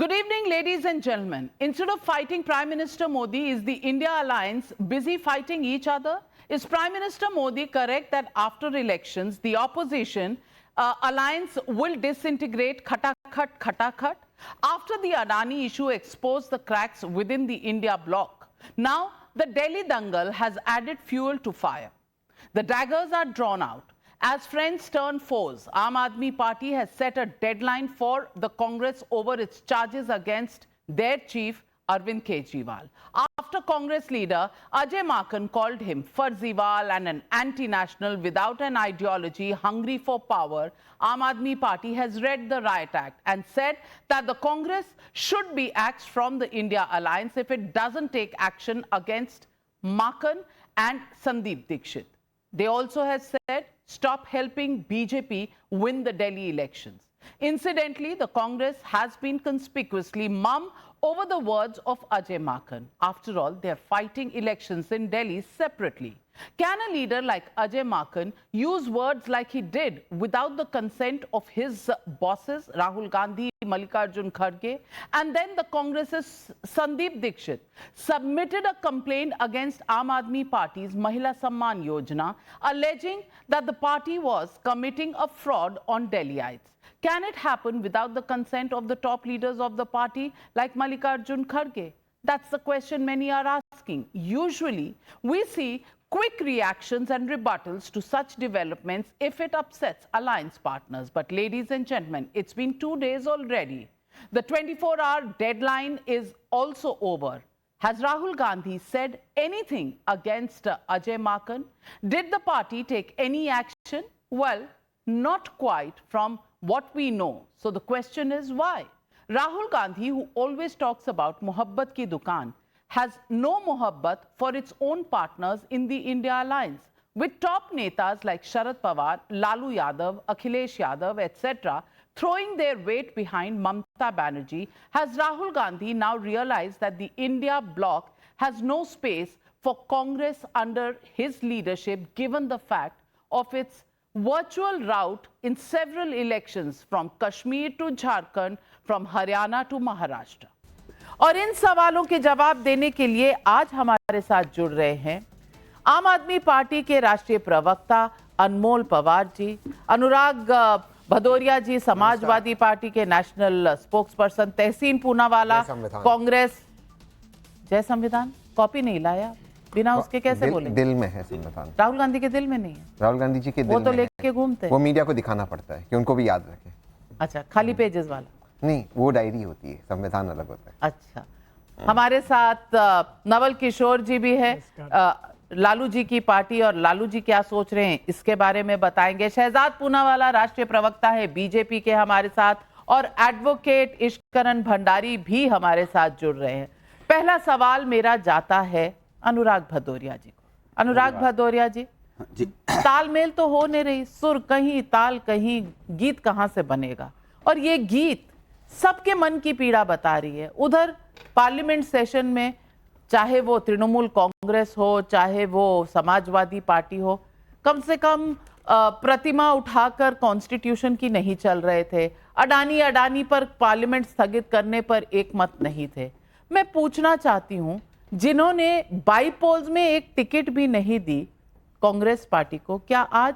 Good evening, ladies and gentlemen. Instead of fighting Prime Minister Modi, is the India alliance busy fighting each other? Is Prime Minister Modi correct that after elections, the opposition alliance will disintegrate khatakhat? After the Adani issue exposed the cracks within the India bloc, now the Delhi dangle has added fuel to fire. The daggers are drawn out. As friends turn foes, Aam Aadmi Party has set a deadline for the Congress over its charges against their chief, Arvind Kejriwal. After Congress leader Ajay Maken called him Farziwal and an anti-national without an ideology hungry for power, Aam Aadmi Party has read the Riot Act and said that the Congress should be axed from the India alliance if it doesn't take action against Maken and Sandeep Dixit. They also have said, stop helping BJP win the Delhi elections. Incidentally, the Congress has been conspicuously mum over the words of Ajay Maken. After all, they are fighting elections in Delhi separately. Can a leader like Ajay Maken use words like he did without the consent of his bosses, Rahul Gandhi, Mallikarjun Kharge, and then the Congress's Sandeep Dixit submitted a complaint against Aam Aadmi Party's Mahila Samman Yojana, alleging that the party was committing a fraud on Delhiites. Can it happen without the consent of the top leaders of the party like Mallikarjun Kharge? That's the question many are asking. Usually, we see quick reactions and rebuttals to such developments if it upsets alliance partners. But ladies and gentlemen, it's been 2 days already. The 24-hour deadline is also over. Has Rahul Gandhi said anything against Ajay Maken? Did the party take any action? Well, not quite from what we know. So the question is why? Rahul Gandhi, who always talks about Mohabbat ki dukaan, has no mohabbat for its own partners in the India alliance. With top netas like Sharad Pawar, Lalu Yadav, Akhilesh Yadav, etc. throwing their weight behind Mamata Banerjee, has Rahul Gandhi now realized that the India bloc has no space for Congress under his leadership, given the fact of its virtual rout in several elections from Kashmir to Jharkhand, from Haryana to Maharashtra? और इन सवालों के जवाब देने के लिए आज हमारे साथ जुड़ रहे हैं आम आदमी पार्टी के राष्ट्रीय प्रवक्ता अनमोल पवार जी, अनुराग भदौरिया जी समाजवादी पार्टी के नेशनल स्पोक्सपर्सन, तहसीन पूनावाला कांग्रेस। जय संविधान कॉपी नहीं लाया, बिना उसके कैसे बोले? दिल में है संविधान, राहुल गांधी के दिल में नहीं है। राहुल गांधी जी के दिल वो तो में लेके घूमते हैं, वो मीडिया को दिखाना पड़ता है कि उनको भी याद रखे। अच्छा, खाली पेजेस वाला नहीं, वो डायरी होती है, संविधान अलग होता है। अच्छा, हमारे साथ नवल किशोर जी भी है, लालू जी की पार्टी, और लालू जी क्या सोच रहे हैं इसके बारे में बताएंगे। शहजाद पूनावाला राष्ट्रीय प्रवक्ता है बीजेपी के हमारे साथ, और एडवोकेट इश्करण भंडारी भी हमारे साथ जुड़ रहे हैं। पहला सवाल मेरा जाता है अनुराग भदौरिया जी को। अनुराग भदौरिया जी, तालमेल तो हो नहीं रही, सुर कहीं ताल कहीं, गीत कहां से बनेगा? और ये गीत सबके मन की पीड़ा बता रही है। उधर पार्लियामेंट सेशन में चाहे वो तृणमूल कांग्रेस हो, चाहे वो समाजवादी पार्टी हो, कम से कम प्रतिमा उठाकर कॉन्स्टिट्यूशन की नहीं चल रहे थे। अडानी पर पार्लियामेंट स्थगित करने पर एक मत नहीं थे। मैं पूछना चाहती हूं, जिन्होंने बाईपोल्स में एक टिकट भी नहीं दी कांग्रेस पार्टी को, क्या आज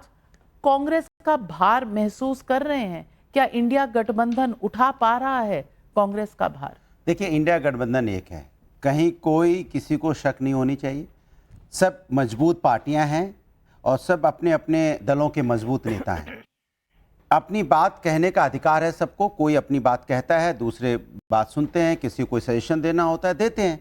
कांग्रेस का भार महसूस कर रहे हैं? क्या इंडिया गठबंधन उठा पा रहा है कांग्रेस का भार? देखिए, इंडिया गठबंधन एक है, कहीं कोई किसी को शक नहीं होनी चाहिए। सब मजबूत पार्टियां हैं और सब अपने अपने दलों के मजबूत नेता हैं। अपनी बात कहने का अधिकार है सबको, कोई अपनी बात कहता है, दूसरे बात सुनते हैं, किसी को कोई सजेशन देना होता है देते हैं।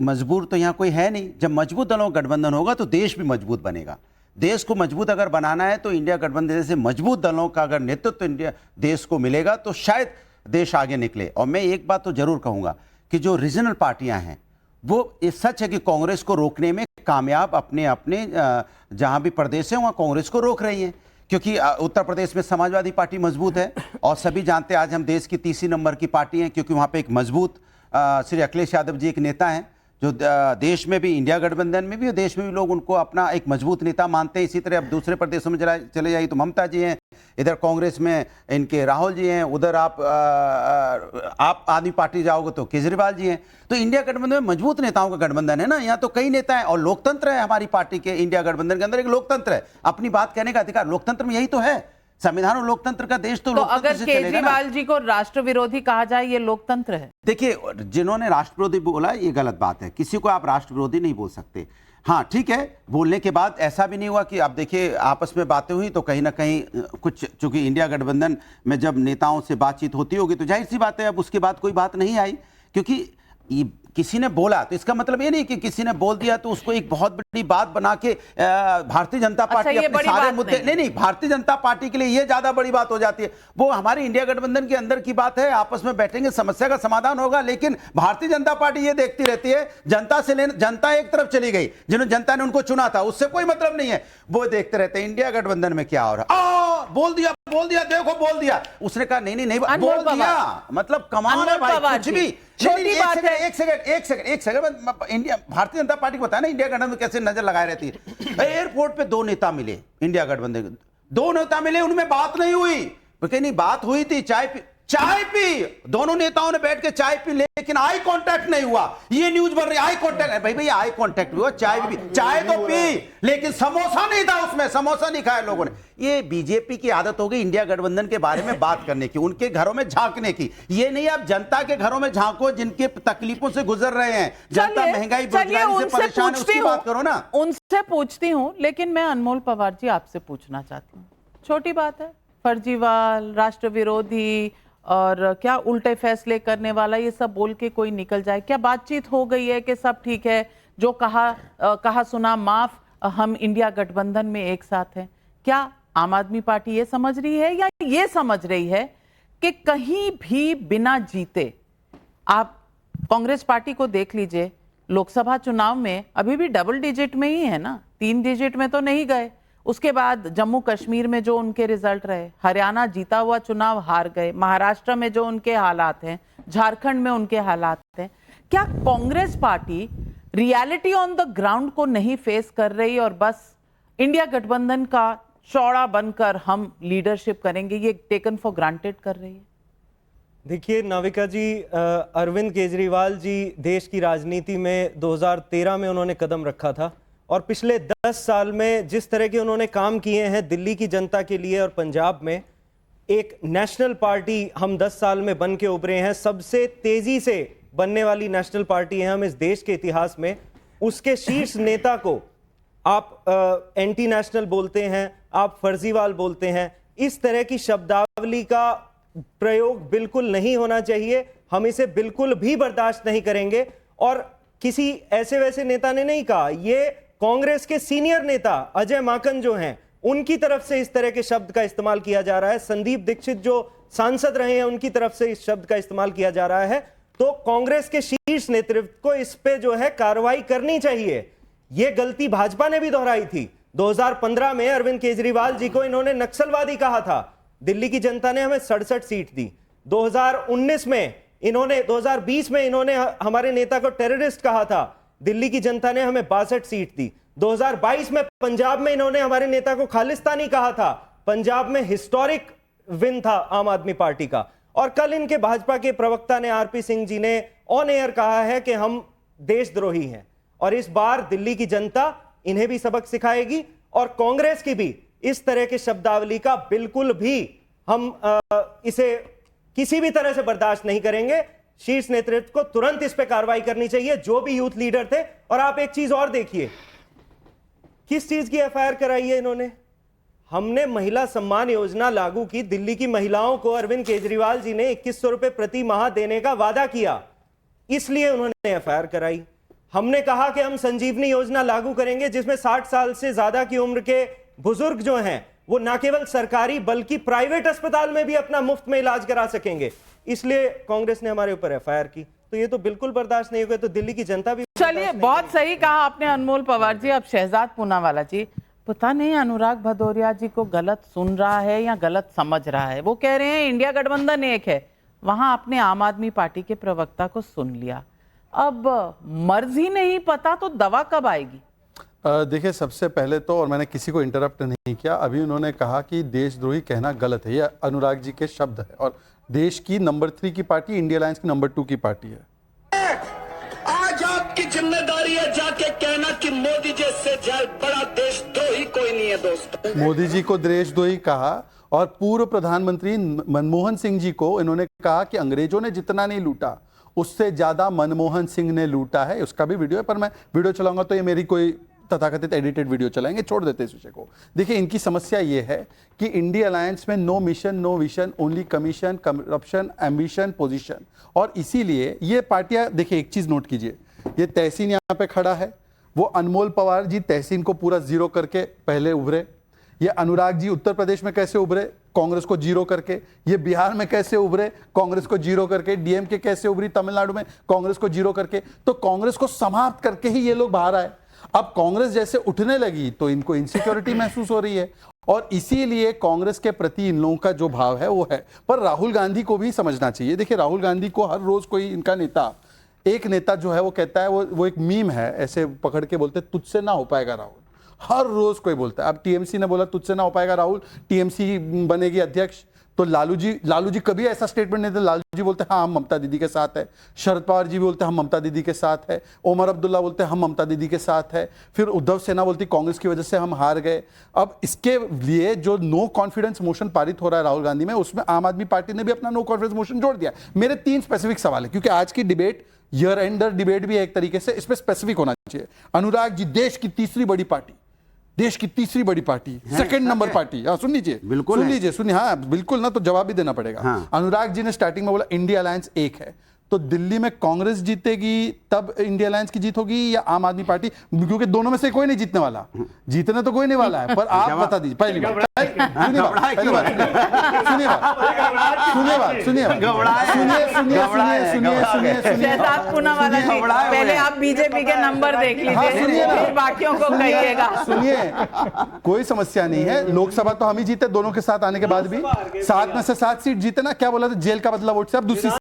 मजबूर तो यहाँ कोई है नहीं। जब मजबूत दलों का गठबंधन होगा तो देश भी मजबूत बनेगा। देश को मजबूत अगर बनाना है तो इंडिया गठबंधन जैसे मजबूत दलों का अगर नेतृत्व इंडिया देश को मिलेगा तो शायद देश आगे निकले। और मैं एक बात तो जरूर कहूँगा कि जो रीजनल पार्टियां हैं वो ये सच है कि कांग्रेस को रोकने में कामयाब अपने अपने जहां भी प्रदेश है वहां कांग्रेस को रोक रही हैं, क्योंकि उत्तर प्रदेश में समाजवादी पार्टी मजबूत है और सभी जानते हैं आज हम देश की तीसरी नंबर की पार्टी हैं, क्योंकि वहां पे एक मजबूत श्री अखिलेश यादव जी एक नेता हैं जो देश में भी, इंडिया गठबंधन में भी और देश में भी लोग उनको अपना एक मजबूत नेता मानते हैं। इसी तरह अब दूसरे प्रदेशों में चले जाइए तो ममता जी हैं, इधर कांग्रेस में इनके राहुल जी हैं, उधर आप आदमी पार्टी जाओगे तो केजरीवाल जी हैं। तो इंडिया गठबंधन में मजबूत नेताओं का गठबंधन है ना, यहाँ तो कई नेता हैं और लोकतंत्र है हमारी पार्टी के। इंडिया गठबंधन के अंदर एक लोकतंत्र है, अपनी बात कहने का अधिकार। लोकतंत्र में यही तो है, संविधान और लोकतंत्र का देश तो लोकतंत्र अगर से चलेगा ना। केजरीवाल जी को राष्ट्र विरोधी कहा जाए, ये लोकतंत्र है? देखिए, जिन्होंने राष्ट्र विरोधी बोला ये गलत बात है, किसी को आप राष्ट्र विरोधी नहीं बोल सकते। हाँ ठीक है, बोलने के बाद ऐसा भी नहीं हुआ कि आप देखिए आपस में बातें हुई तो कहीं ना कहीं कुछ, चूंकि इंडिया गठबंधन में जब नेताओं से बातचीत होती होगी तो जाहिर सी बात है अब उसके बाद कोई बात नहीं आई, क्योंकि किसी ने बोला तो इसका मतलब ये नहीं कि किसी ने बोल दिया तो उसको एक बहुत बड़ी बात बना के भारतीय जनता पार्टी अपने सारे मुद्दे नहीं, भारतीय जनता पार्टी के लिए ये ज्यादा बड़ी बात हो जाती है। वो हमारी इंडिया गठबंधन के अंदर की बात है, आपस में बैठेंगे, समस्या का समाधान होगा। लेकिन भारतीय जनता पार्टी ये देखती रहती है जनता एक तरफ चली गई, जिन्होंने जनता ने उनको चुना था, उससे कोई मतलब नहीं है। वो देखते रहते हैं इंडिया गठबंधन में क्या हो रहा है। बोल दिया देखो बोल दिया, उसने कहा नहीं बोल दिया, मतलब कमाल है भाई, कुछ भी छोटी बात है। एक second India Bharatiya Janata party को बताया ना इंडिया गठबंधन कैसे नजर लगाए रहती है। एयरपोर्ट पे 2 नेता मिले, इंडिया गठबंधन के 2 नेता मिले, उनमें बात नहीं हुई, नहीं बात हुई थी, चाय पी दोनों नेताओं ने बैठ के चाय पी, लेकिन आई कांटेक्ट नहीं हुआ। ये न्यूज बन रही आई कांटेक्ट, भाई आई कांटेक्ट हुआ, चाय तो पी, लेकिन समोसा नहीं था उसमें, समोसा नहीं खाया लोगों ने। ये बीजेपी की आदत हो गई इंडिया गठबंधन के बारे में बात करने की, उनके घरों में झांकने की। ये नहीं आप जनता के घरों में झांको जिनके तकलीफों से गुजर रहे हैं, जनता महंगाई बेरोजगारी से परेशान है, उसकी बात करो ना। उनसे पूछती हूं, लेकिन मैं अनमोल पवार जी आपसे पूछना चाहती हूँ। छोटी बात है, फर्जीवाल, राष्ट्र विरोधी और क्या उल्टे फैसले करने वाला, ये सब बोल के कोई निकल जाए? क्या बातचीत हो गई है कि सब ठीक है, जो कहा सुना माफ, हम इंडिया गठबंधन में एक साथ हैं? क्या आम आदमी पार्टी ये समझ रही है या ये समझ रही है कि कहीं भी बिना जीते, आप कांग्रेस पार्टी को देख लीजिए, लोकसभा चुनाव में अभी भी डबल डिजिट में ही है ना, 3 डिजिट में तो नहीं गए। उसके बाद जम्मू कश्मीर में जो उनके रिजल्ट रहे, हरियाणा जीता हुआ चुनाव हार गए, महाराष्ट्र में जो उनके हालात हैं, झारखंड में उनके हालात हैं। क्या Congress party reality on the ground को नहीं फेस कर रही और बस इंडिया गठबंधन का चौड़ा बनकर हम लीडरशिप करेंगे, ये टेकन फॉर ग्रांटेड कर रही है? देखिए नाविका जी, अरविंद केजरीवाल जी देश की राजनीति में 2013 में उन्होंने कदम रखा था और पिछले 10 साल में जिस तरह के उन्होंने काम किए हैं दिल्ली की जनता के लिए और पंजाब में, एक नेशनल पार्टी हम 10 साल में बन के उभरे हैं। सबसे तेजी से बनने वाली नेशनल पार्टी है हम इस देश के इतिहास में। उसके शीर्ष नेता को आप एंटी नेशनल बोलते हैं, आप फर्जीवाल बोलते हैं, इस तरह की शब्दावली का प्रयोग बिल्कुल नहीं होना चाहिए। हम इसे बिल्कुल भी बर्दाश्त नहीं करेंगे। और किसी ऐसे वैसे नेता ने नहीं कहा, ये कांग्रेस के सीनियर नेता अजय माकन जो हैं, उनकी तरफ से इस तरह के शब्द का इस्तेमाल किया जा रहा है। संदीप दीक्षित जो सांसद रहे हैं, उनकी तरफ से इस शब्द का इस्तेमाल किया जा रहा है। तो कांग्रेस के शीर्ष नेतृत्व को इस पे जो है कार्रवाई करनी चाहिए। यह गलती भाजपा ने भी दोहराई थी। 2015 में अरविंद केजरीवाल जी को इन्होंने नक्सलवादी कहा था, दिल्ली की जनता ने हमें 67 सीट दी। 2019 में इन्होंने 2020 में इन्होंने हमारे नेता को टेररिस्ट कहा था, दिल्ली की जनता ने हमें 62 सीट दी। 2022 में पंजाब में इन्होंने हमारे नेता को खालिस्तानी कहा था, पंजाब में हिस्टोरिक विन था आम आदमी पार्टी का। और कल इनके भाजपा के प्रवक्ता ने, आरपी सिंह जी ने ऑन एयर कहा है कि हम देशद्रोही हैं। और इस बार दिल्ली की जनता इन्हें भी सबक सिखाएगी और कांग्रेस की भी इस तरह के शब्दावली का बिल्कुल भी हम इसे किसी भी तरह से बर्दाश्त नहीं करेंगे। शीर्ष नेतृत्व को तुरंत इस पे कार्रवाई करनी चाहिए, जो भी यूथ लीडर थे। और आप एक चीज और देखिए, किस चीज की एफआईआर कराई है इन्होंने? हमने महिला सम्मान योजना लागू की, दिल्ली की महिलाओं को अरविंद केजरीवाल जी ने 2100 रुपए प्रति माह देने का वादा किया, इसलिए उन्होंने एफआईआर कराई। हमने कहा कि हम संजीवनी योजना लागू करेंगे, जिसमें 60 साल से ज्यादा की उम्र के बुजुर्ग जो हैं वो ना केवल सरकारी बल्कि प्राइवेट अस्पताल में भी अपना मुफ्त में इलाज करा सकेंगे, इसलिए कांग्रेस ने हमारे ऊपर एफआईआर की। तो ये तो बिल्कुल बर्दाश्त नहीं होगा। तो दिल्ली की जनता भी चलिए, बहुत सही कहा आपने अनमोल पवार जी। अब शहजाद पूनावाला जी, पता नहीं अनुराग भदौरिया जी को गलत सुन रहा है या गलत समझ रहा है। वो कह रहे हैं इंडिया गठबंधन एक है, वहां आपने आम आदमी पार्टी के प्रवक्ता को सुन लिया। अब मर्ज ही नहीं पता तो दवा कब आएगी? देखिए, सबसे पहले तो, और मैंने किसी को इंटरप्ट नहीं किया, अभी उन्होंने कहा कि देशद्रोही कहना गलत है। ये अनुराग जी के शब्द है। और देश की नंबर 3 की पार्टी इंडिया अलायंस की नंबर 2 की पार्टी है। आज आपकी जिम्मेदारी है जाके कहना कि मोदी जी से बड़ा देशद्रोही कोई नहीं है दोस्तों। मोदी जी को देशद्रोही कहा और पूर्व प्रधानमंत्री मनमोहन सिंह जी को इन्होंने कहा कि अंग्रेजों ने जितना नहीं लूटा उससे ज्यादा मनमोहन सिंह ने लूटा है। उसका भी वीडियो है, पर मैं वीडियो चलाऊंगा तो ये मेरी कोई तथाकथित एडिटेड वीडियो चलाएंगे, छोड़ देते इस विषय को। देखिए, इनकी समस्या ये है कि इंडिया अलायंस में no mission no vision, only commission, corruption, ambition, position. और इसीलिए ये पार्टियां, देखिए एक चीज नोट कीजिए, ये तहसीन यहाँ पे खड़ा है, वो अनमोल पवार जी तहसीन को पूरा जीरो करके पहले उभरे। ये अनुराग जी उत्तर प्रदेश में कैसे उभरे, कांग्रेस को जीरो करके। ये बिहार में कैसे उभरे, कांग्रेस को जीरो करके। डीएमके कैसे उभरी तमिलनाडु में, कांग्रेस को जीरो करके। तो कांग्रेस को समाप्त करके ही ये लोग बाहर आए। अब कांग्रेस जैसे उठने लगी तो इनको इनसिक्योरिटी महसूस हो रही है, और इसीलिए कांग्रेस के प्रति इन लोगों का जो भाव है वो है। पर राहुल गांधी को भी समझना चाहिए। देखिए, राहुल गांधी को हर रोज कोई इनका नेता, एक नेता जो है वो कहता है, वो एक मीम है, ऐसे पकड़ के बोलते तुझसे ना हो पाएगा राहुल। हर रोज कोई बोलता है। अब टीएमसी ने बोला तुझसे ना हो पाएगा राहुल, टीएमसी बनेगी अध्यक्ष। तो लालू जी कभी ऐसा स्टेटमेंट नहीं देते। लालू जी बोलते हैं हाँ हम ममता दीदी के साथ है। शरद पवार जी भी बोलते हैं हम ममता दीदी के साथ है। ओमर अब्दुल्ला बोलते हैं हम ममता दीदी के साथ है। फिर उद्धव सेना बोलती कांग्रेस की वजह से हम हार गए। अब इसके लिए जो नो कॉन्फिडेंस मोशन पारित हो रहा है राहुल गांधी में, उसमें आम आदमी पार्टी ने भी अपना नो कॉन्फिडेंस मोशन जोड़ दिया। मेरे 3 स्पेसिफिक सवाल है, क्योंकि आज की डिबेट ईयर एंडर डिबेट भी है एक तरीके से, इसमें स्पेसिफिक होना चाहिए। अनुराग जी, देश की तीसरी बड़ी पार्टी, देश की तीसरी बड़ी पार्टी, सेकंड नंबर पार्टी। हाँ सुन लीजिए, बिल्कुल सुन लीजिए, सुनिए। हाँ बिल्कुल ना, तो जवाब भी देना पड़ेगा। हाँ। अनुराग जी ने स्टार्टिंग में बोला इंडिया अलायंस एक है, तो दिल्ली में कांग्रेस जीतेगी तब इंडिया अलायंस की जीत होगी या आम आदमी पार्टी? क्योंकि दोनों में से कोई नहीं जीतने वाला, जीतने तो कोई नहीं वाला है। पर आप बता दीजिए पहली बात, शहजाद पूनावाला जी, पहले आप बीजेपी के नंबर देख लीजिए, फिर बाकियों को कहिएगा। सुनिए, कोई समस्या नहीं है। लोकसभा तो हम ही जीते दोनों के साथ आने के बाद भी, 7 में से 7 सीट जीते ना। क्या बोला था, जेल का बदला वोट से। अब दूसरा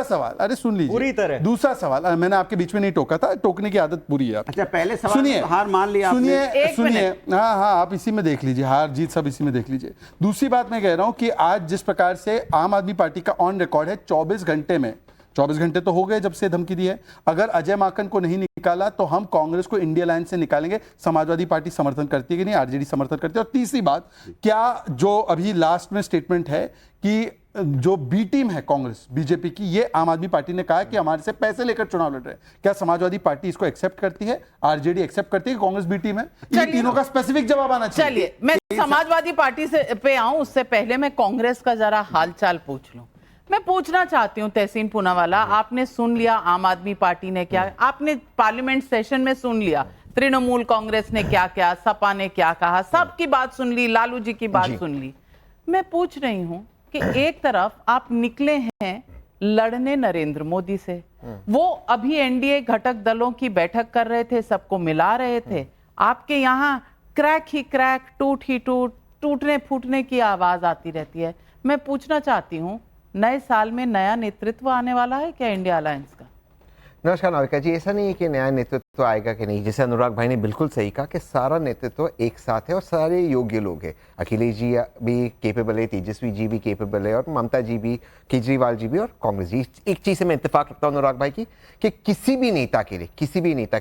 सवाल, अरे सुन लीजिए पूरी तरह। दूसरा सवाल, मैंने आपके बीच में नहीं टोका था, टोकने की आदत पूरी है। अच्छा, पहले सवाल सुनिए, हार मान लिया आपने। सुनिए, हाँ आप इसी में देख लीजिए, हार जीत सब इसी में देख लीजिए। दूसरी बात मैं कह रहा हूं कि आज जिस प्रकार से आम आदमी पार्टी का ऑन रिकॉर्ड है, 24 घंटे में, 24 घंटे तो हो गए जब से धमकी दी है, अगर अजय माकन को नहीं निकाला तो हम कांग्रेस को इंडिया अलायंस से निकालेंगे। समाजवादी पार्टी समर्थन करती है कि नहीं? आरजेडी समर्थन करती है। और तीसरी बात, क्या जो अभी लास्ट में स्टेटमेंट है कि जो बी टीम है कांग्रेस बीजेपी की, ये आम आदमी पार्टी ने कहा है कि हमारे से पैसे लेकर चुनाव लड़ रहे हैं, क्या समाजवादी पार्टी इसको एक्सेप्ट करती है? आरजेडी एक्सेप्ट करती है कि कांग्रेस बी टीम है? ये तीनों का स्पेसिफिक जवाब आना चाहिए। चलिए, मैं समाजवादी पार्टी से पे आऊं, उससे पहले मैं कांग्रेस का जरा हालचाल पूछ लूं। मैं पूछना चाहती हूं तहसीन पूनावाला, आपने सुन लिया आम आदमी पार्टी ने क्या, आपने पार्लियामेंट सेशन में सुन लिया तृणमूल कांग्रेस ने क्या क्या, सपा ने क्या कहा, सबकी बात सुन ली, लालू जी की बात सुन ली। मैं पूछ रही हूं कि एक तरफ आप निकले हैं लड़ने नरेंद्र मोदी से, वो अभी एनडीए घटक दलों की बैठक कर रहे थे, सबको मिला रहे थे, आपके यहाँ क्रैक ही क्रैक, टूट ही टूट, टूटने फूटने की आवाज आती रहती है। मैं पूछना चाहती हूँ, नए साल में नया नेतृत्व आने वाला है क्या इंडिया अलायंस का? नमस्कार नाविका जी, ऐसा नहीं है कि नया नेतृत्व आएगा कि नहीं। जैसे अनुराग भाई ने बिल्कुल सही कहा कि सारा नेतृत्व एक साथ है और सारे योग्य लोग हैं। अखिलेश जी भी केपेबल है, तेजस्वी जी भी केपेबल है, और ममता जी भी, केजरीवाल जी भी, और कांग्रेस जी। एक चीज़ से मैं इत्तेफाक रखता हूँ अनुराग भाई की, कि किसी भी नेता के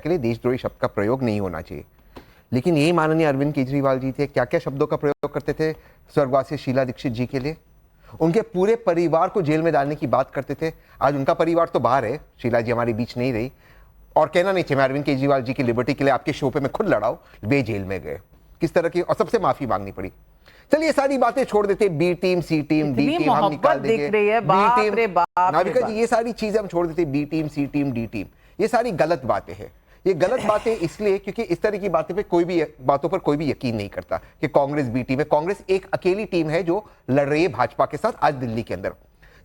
लिए देशद्रोही शब्द का प्रयोग नहीं होना चाहिए। लेकिन यही माननीय अरविंद केजरीवाल जी थे, क्या क्या शब्दों का प्रयोग करते थे स्वर्गवासी शीला दीक्षित जी के लिए। उनके पूरे परिवार को जेल में डालने की बात करते थे। आज उनका परिवार तो बाहर है, शीला जी हमारे बीच नहीं रही, और कहना नहीं चाहिए मैं अरविंद केजरीवाल जी की लिबर्टी के लिए आपके शो पे मैं खुद लड़ाऊं, वे जेल में गए किस तरह की, और सबसे माफी मांगनी पड़ी। चलिए सारी बातें छोड़ देते, बी टीम, सी टीम, डी टीम हम निकाल देंगे, बी टीम, नाविका जी ये सारी चीजें हम छोड़ देते, बी टीम, सी टीम, डी टीम, ये सारी गलत बातें हैं। ये गलत बातें इसलिए क्योंकि इस तरह की बातों पे कोई भी यकीन नहीं करता कि कांग्रेस बी टीम है। कांग्रेस एक अकेली टीम है जो लड़ रही है भाजपा के साथ आज दिल्ली के अंदर।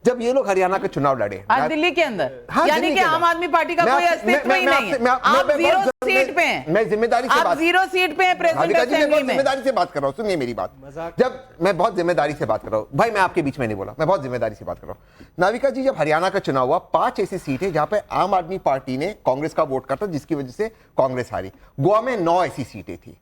जब ये लोग हरियाणा का चुनाव लड़े, आज दिल्ली के अंदर, हाँ, यानी दिल्ली कि के आम अंदर। आदमी पार्टी का कोई अस्तित्व ही नहीं है। आप 0 सीट पे हैं। मैं जिम्मेदारी से आप बात 0 सीट पे हैं प्रेसिडेंट राधिका जी, मैं असेंबली बहुत में। जिम्मेदारी से बात कर रहा हूँ, सुनिए मेरी बात। जब मैं बहुत जिम्मेदारी से बात कर रहा हूँ भाई, मैं आपके बीच में नहीं बोला, मैं बहुत जिम्मेदारी से बात कर रहा हूँ। नाविका जी, जब हरियाणा का चुनाव हुआ, 5 ऐसी सीट है जहां पे आम आदमी पार्टी ने कांग्रेस का वोट काटा, जिसकी वजह से कांग्रेस हारी। गोवा में 9 ऐसी सीटें थी।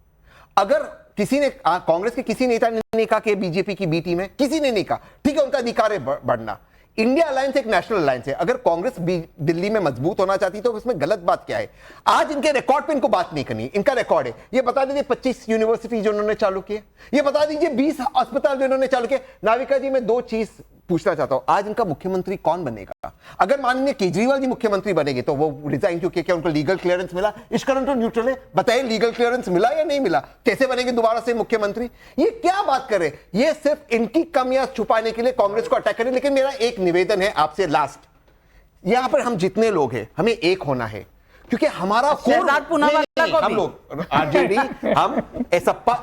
अगर किसी ने कांग्रेस के किसी नेता ने नहीं कहा कि बीजेपी की बी टीम है, किसी ने नहीं कहा, ठीक है, उनका अधिकार है बढ़ना। इंडिया अलायंस एक नेशनल अलायंस है। अगर कांग्रेस दिल्ली में मजबूत होना चाहती तो उसमें गलत बात क्या है? आज इनके रिकॉर्ड पे इनको बात नहीं करनी, इनका रिकॉर्ड है। ये बता दीजिए 25 यूनिवर्सिटी जो उन्होंने चालू किए, ये बता दीजिए 20 अस्पताल जो उन्होंने चालू किए। नाविका जी, मैं 2 चीज पूछना चाहता हूं, आज इनका मुख्यमंत्री कौन बनेगा? अगर माननीय केजरीवाल जी मुख्यमंत्री बनेंगे तो वो रिजाइन क्यों किया? क्या उनको लीगल क्लियरेंस मिला? इश्करण तो न्यूट्रल है, बताइए लीगल क्लियरेंस मिला या नहीं मिला? कैसे बनेंगे दोबारा से मुख्यमंत्री? ये क्या बात कर रहे हैं? ये सिर्फ इनकी कमियां छुपाने के लिए कांग्रेस को अटैक करें। लेकिन मेरा एक निवेदन है आपसे, लास्ट, यहां पर हम जितने लोग हैं हमें एक होना है, क्योंकि हमारा शहजाद पूनावाला को हम भी। लोग आरजेडी, हम एसपा,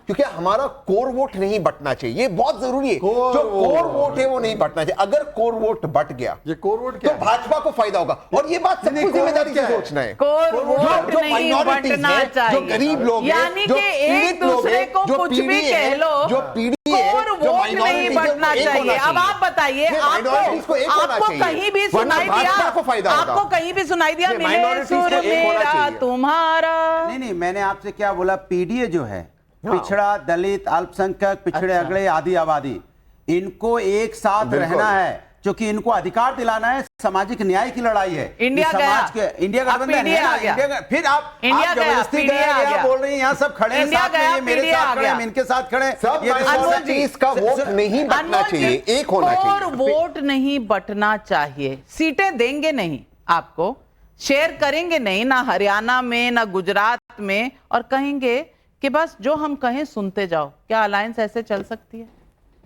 क्योंकि हमारा कोर वोट नहीं बटना चाहिए, ये बहुत जरूरी है। जो कोर वोट है वो नहीं बटना चाहिए। अगर कोर वोट बट गया, ये कोर वोट क्या तो भाजपा को फायदा होगा। और ये बात सबको जिम्मेदारी से सोचना है। कोर वोट जो नहीं minorities बंटना हैं, चाहिए, जो गरीब लोग हैं, यानी जो कि एक पीड़ित लोग दूसरे हैं, को जो कुछ भी पीढ़ी है, कह लो, जो पीढ़ी है, कोर जो वोट minorities नहीं है, बंटना वो एक होना चाहिए। अब आप बताइए, ये minorities को एक होना आपको चाहिए, कहीं भी वरना सुनाई दिया, भाजपा को फायदा होगा। आपको कहीं भी सुनाई दिया ये मिले minorities को सुर एक होना मेरा चाहिए। तुम्हारा? नहीं नहीं, मैंने आपसे क्या बोला, पीडीए जो है, पिछड़ा, दलित, अल्पसंख्यक, पिछड़े, अगड़े, आदि आबादी, इनको एक साथ बिल्कुल। रहना है, क्योंकि इनको अधिकार दिलाना है। सामाजिक न्याय की लड़ाई है। इंडिया ये गया। समाज के इंडिया अब गठबंधन PDA है ना, आ गया। इंडिया फिर आप इंडिया गया, जबरदस्ती PDA गए, आ यहाँ गया। बोल रही हैं, यहाँ सब खड़े हैं इंडिया साथ में, गया, ये मेरे PDA आ साथ खड़े गया। हैं, मैं इनके साथ खड़े हैं। सब ये तो minorities का वोट नहीं बटना अनमोल जी, चाहिए, एक होना कोर चाहिए। वोट नहीं बटना चाहिए। सीटें देंगे नहीं आपको, शेयर करेंगे नहीं, ना हरियाणा में ना गुजरात में, और कहेंगे कि बस जो हम कहें सुनते जाओ। क्या अलायंस ऐसे चल सकती है?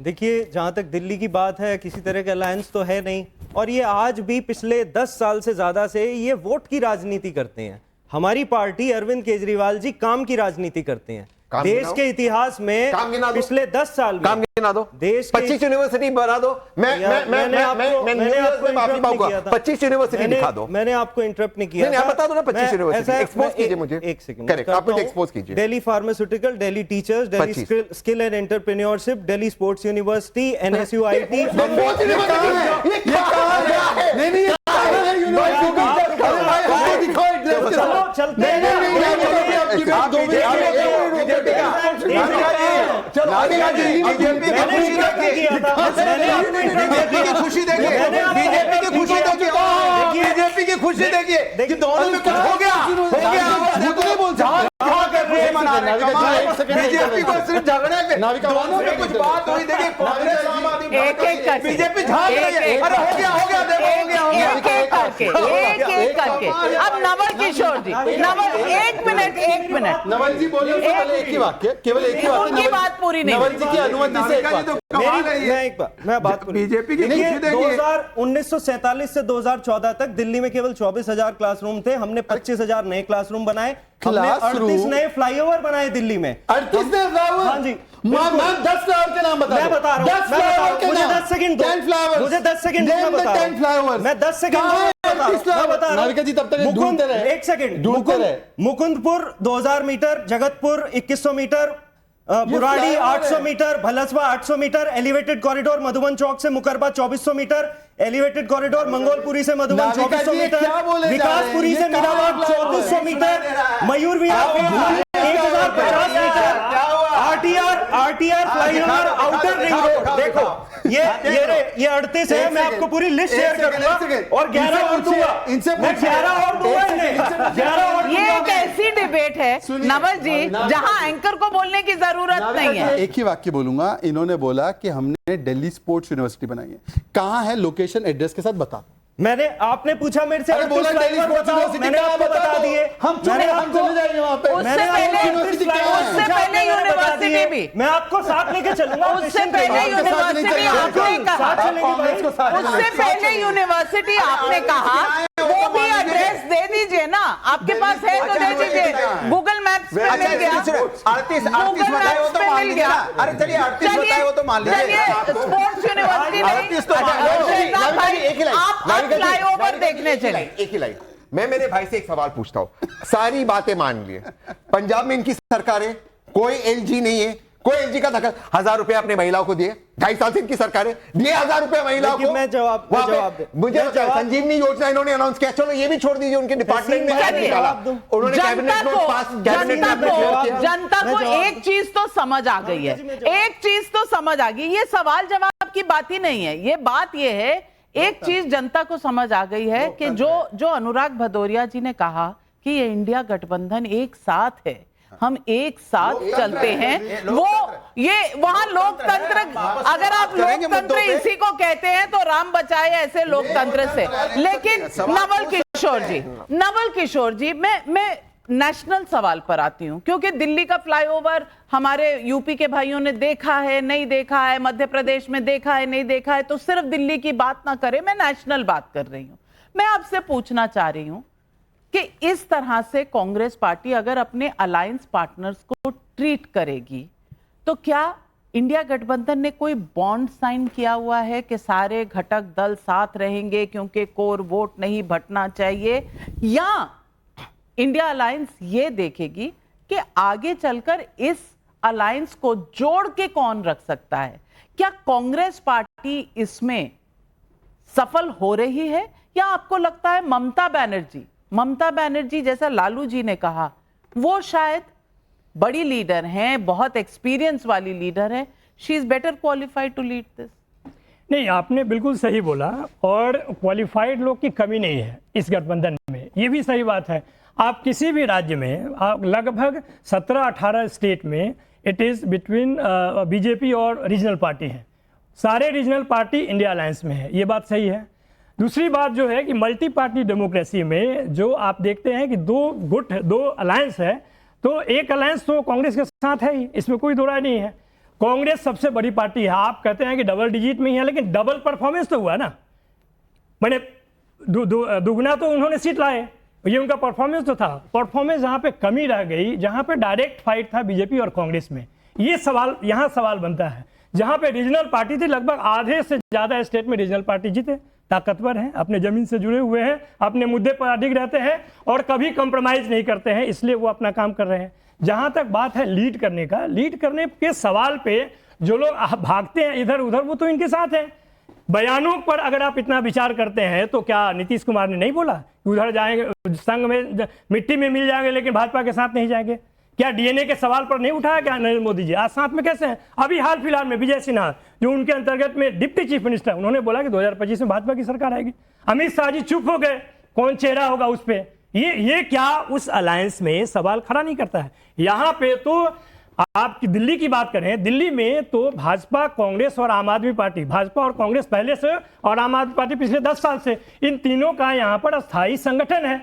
देखिए, जहां तक दिल्ली की बात है, किसी तरह का अलायंस तो है नहीं, और ये आज भी पिछले 10 साल से ज्यादा से ये वोट की राजनीति करते हैं। हमारी पार्टी, अरविंद केजरीवाल जी काम की राजनीति करते हैं। काम देश गिनाओ। के इतिहास में काम गिना दो। पिछले 10 साल काम में गिना दो, देश के 25 यूनिवर्सिटी बना दो। मैंने आपको माफी इंटरप्ट नहीं मांगूंगा, किया था। 25 यूनिवर्सिटी दिखा दो। मैंने आपको इंटरप्ट नहीं किया नहीं, आप था। बता दो ना 25 यूनिवर्सिटी, ऐसा- expose मैं- कीजिए मुझे। एक सेकंड, Correct, आप मुझे expose कीजिए। Delhi pharmaceutical, Delhi teachers, Delhi 25 skill and entrepreneurship, Delhi sports university, NSUIT। ये कहां गया है? नहीं नहीं, ये कहां है यूनिवर्सिटी? अरे भाई, हमको दिखाओ एड्रेस के चलो, साथ। चलते नहीं हैं। नहीं नहीं, आपकी बात 2 मिनट बीजेपी का चलो आगे आगे बीजेपी की खुशी देखिए, बीजेपी की खुशी देखिए, बीजेपी की खुशी देखिए, बीजेपी की खुशी देखिए कि दोनों में कुछ हो गया, नहीं बोल बीजेपी को सिर्फ झगड़े में, नाविका दोनों में कुछ बात हुई। देखिए, कांग्रेस, आम आदमी एक एक करके, बीजेपी झांक रही है। एक- अरे हो गया देखो, हो गया एक एक करके, एक एक करके। अब नवल किशोर जी, नवल, एक मिनट। नवल जी बोले उससे पहले एक ही वाक्य, केवल एक ही वाक्य। उनकी नवल- बात पूरी नहीं नवल जी की अनुमति से एक नाविका जी तो वाक्य। कमाल है ये। मैं बात करूं। बीजेपी की देखिए, खुशी देखिए। 1947 से 2014 तक दिल्ली में केवल 24,000 क्लासरूम थे। हमने 25,000 नए क्लासरूम बनाए, हमने क्लासरूम? 38 नए फ्लाईओवर बनाए दिल्ली में। 38 फ्लावर? हाँ जी, मैम 10 फ्लावर के नाम बता मैं दो। बता रहा हूं, 10 मैं बता रहा फ्लावर हूं, के मुझे नाम। 10 सेकंड दो। 10 फ्लावर्स। मुझे 10 सेकंड दो, Name मैं the बता रहा 10 हूं। flowers. मैं 10 सेकंड कहाँ है 38 flowers? नाविका जी तब तक ये ढूंढते रहे। एक सेकंड, ढूंढते रहे। Mukundpur 2000 metre, Jagatpur 2100 metre, Burari flyover 800 है। Metre, Bhalswa 800 metre, elevated corridor Madhuban Chowk से Mukarba 2400 metre, elevated corridor Mangolpuri से मधुबन नाविका 2400 जी, ये मीटर, क्या बोले जा रहे हैं? विकासपुरी ये से कहाँ मीराबाद है? 2400 metre, Mayur Vihar 1050 metre, RTR flyover outer ring road. देखो ये 38 है। मैं आपको पूरी लिस्ट शेयर करूंगा और 11 और दूंगा। इनसे मैं 11 और दूंगा इन्हें, 11 और ये एक दूंगा। ऐसी डिबेट है नवल जी जहां एंकर को बोलने की जरूरत नहीं है। एक ही वाक्य बोलूंगा। इन्होंने बोला कि हमने दिल्ली स्पोर्ट्स यूनिवर्सिटी बनाई है। कहाँ है? लोकेशन एड्रेस के साथ बता। मैंने, आपने पूछा मेरे से, अरे बोला 38 दिल्ली स्पोर्ट्स बताओ, यूनिवर्सिटी मैंने कहाँ है? आपको बता दो। दिए। हम मैंने हम आपको- चले जाएंगे वहां पे। उससे मैंने आपको पहले- यूनिवर्सिटी कहाँ है? उससे पहले यूनिवर्सिटी भी। मैं आपको साथ लेके चलूंगा। उससे पहले यूनिवर्सिटी आपने कहा, कांग्रेस को साथ उससे पहले यूनिवर्सिटी आपने कहा, वो भी एड्रेस दे दीजिए ना, आपके पास है तो दे दीजिए। गूगल मैप्स पे मिल गया, 38 बताए हो तो मान लीजिए। अरे चलिए 38 बताए हो तो मान लीजिए। स्पोर्ट्स यूनिवर्सिटी आप फ्लाईओवर देखने चले। एक ही लाइन, मैं मेरे भाई से एक सवाल पूछता हूं, सारी बातें मान लिए, पंजाब में इनकी सरकार है, कोई एलजी नहीं है, कोई एलजी का दखल, 1000 रुपए अपने महिलाओं को दिए, 2.5 साल से इनकी सरकार है, दिए 1000 रुपए महिलाओं को। मैं जवाब मुझे संजीवनी योजना इन्होंने अनाउंस किया, चलो ये भी छोड़ दीजिए, उनके डिपार्टमेंट में निकाला, उन्होंने कैबिनेट नोट पास, जनता को एक चीज तो समझ आ गई है, एक चीज तो समझ आ गई, ये सवाल जवाब की बात ही नहीं है, ये बात ये है, एक चीज जनता को समझ आ गई है कि जो अनुराग भदौरिया जी ने कहा कि ये इंडिया गठबंधन एक साथ है, हम एक साथ चलते हैं, वो ये वहां लोकतंत्र, अगर आप लोकतंत्र इसी को कहते हैं तो राम बचाए ऐसे लोकतंत्र से। लेकिन नवल किशोर जी, मैं नेशनल सवाल पर आती हूं, क्योंकि दिल्ली का फ्लाईओवर हमारे यूपी के भाइयों ने देखा है, नहीं देखा है, मध्य प्रदेश में देखा है, नहीं देखा है, तो सिर्फ दिल्ली की बात ना करें, मैं नेशनल बात कर रही हूं। मैं आपसे पूछना चाह रही हूं कि इस तरह से कांग्रेस पार्टी अगर अपने अलायंस पार्टनर्स को ट्रीट करेगी, तो क्या इंडिया गठबंधन ने कोई बॉन्ड साइन किया हुआ है कि सारे घटक दल साथ रहेंगे क्योंकि कोर वोट नहीं बंटना चाहिए, या इंडिया अलायंस ये देखेगी कि आगे चलकर इस अलायंस को जोड़ के कौन रख सकता है? क्या कांग्रेस पार्टी इसमें सफल हो रही है, या आपको लगता है ममता बनर्जी जैसा लालू जी ने कहा, वो शायद बड़ी लीडर हैं, बहुत एक्सपीरियंस वाली लीडर है, she is better qualified to lead this? नहीं, आपने बिल्कुल सही बोला, और क्वालिफाइड लोग की कमी नहीं है इस गठबंधन में, ये भी सही बात है। आप किसी भी राज्य में, आप लगभग 17-18 स्टेट में इट इज़ बिटवीन बीजेपी और रीजनल पार्टी हैं, सारे रीजनल पार्टी इंडिया अलायंस में है, ये बात सही है। दूसरी बात जो है कि मल्टी पार्टी डेमोक्रेसी में जो आप देखते हैं कि दो अलायंस है, तो एक अलायंस तो कांग्रेस के साथ है ही, इसमें कोई दो राय नहीं है। कांग्रेस सबसे बड़ी पार्टी है, आप कहते हैं कि डबल डिजिट में ही है, लेकिन डबल परफॉर्मेंस तो हुआ ना, मैंने दुगना तो उन्होंने सीट लाए, ये उनका परफॉर्मेंस तो था। परफॉर्मेंस जहाँ पे कमी रह गई, जहाँ पे डायरेक्ट फाइट था बीजेपी और कांग्रेस में, ये सवाल यहाँ सवाल बनता है। जहाँ पे रीजनल पार्टी थी, लगभग आधे से ज़्यादा स्टेट में रीजनल पार्टी जीते, ताकतवर हैं, अपने ज़मीन से जुड़े हुए हैं, अपने मुद्दे पर अडिग रहते हैं और कभी कंप्रोमाइज़ नहीं करते हैं, इसलिए वो अपना काम कर रहे हैं। जहाँ तक बात है लीड करने का, लीड करने के सवाल पे जो लोग भागते हैं इधर उधर, वो तो इनके साथ हैं। बयानों पर अगर आप इतना विचार करते हैं तो क्या नीतीश कुमार ने नहीं बोला उधर जाएंगे, संघ में मिट्टी में मिल जाएंगे लेकिन भाजपा के साथ नहीं जाएंगे? क्या डीएनए के सवाल पर नहीं उठाया क्या नरेंद्र मोदी जी? आज साथ में कैसे हैं? अभी हाल फिलहाल में विजय सिन्हा जो उनके अंतर्गत में डिप्टी चीफ मिनिस्टर, उन्होंने बोला कि 2025 में भाजपा की सरकार आएगी। अमित शाह जी चुप हो गए, कौन चेहरा होगा उस पर? ये क्या उस अलायंस में सवाल खड़ा नहीं करता है? यहाँ पे तो आप दिल्ली की बात करें, दिल्ली में तो भाजपा, कांग्रेस और आम आदमी पार्टी, भाजपा और कांग्रेस पहले से और आम आदमी पार्टी पिछले 10 साल से, इन तीनों का यहाँ पर अस्थायी संगठन है।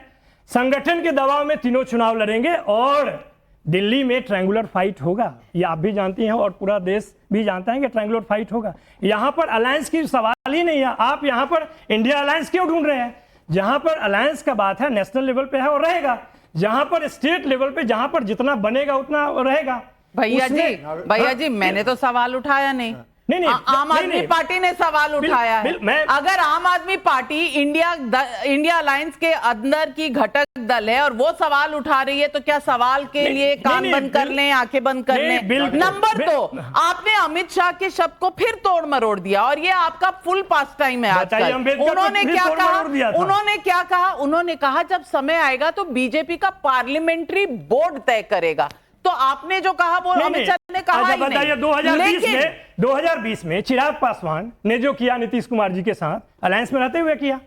संगठन के दबाव में तीनों चुनाव लड़ेंगे और दिल्ली में ट्रायंगुलर फाइट होगा, ये आप भी जानती हैं और पूरा देश भी जानता है कि ट्रायंगुलर फाइट होगा। यहाँ पर अलायंस की सवाल ही नहीं है। आप यहाँ पर इंडिया अलायंस क्यों ढूंढ रहे हैं? जहाँ पर अलायंस का बात है नेशनल लेवल पे है और रहेगा, जहाँ पर स्टेट लेवल पे जहाँ पर जितना बनेगा उतना रहेगा। भैया जी मैंने तो सवाल उठाया नहीं, आम आदमी पार्टी ने सवाल उठाया है। अगर आम आदमी पार्टी इंडिया अलायंस के अंदर की घटक दल है और वो सवाल उठा रही है, तो क्या सवाल के लिए कान बंद कर लें, आंखें बंद कर लें? नंबर 2, आपने अमित शाह के शब्द को फिर तोड़ मरोड़ दिया और ये आपका फुल पास टाइम है आजकल। उन्होंने क्या कहा? उन्होंने कहा जब समय आएगा तो बीजेपी का पार्लियामेंट्री बोर्ड तय करेगा। तो आपने जो कहा वो अमित शाह ने कहा ही नहीं। 2020 में चिराग पासवान ने जो किया नीतीश कुमार जी के साथ अलायंस में रहते हुए किया,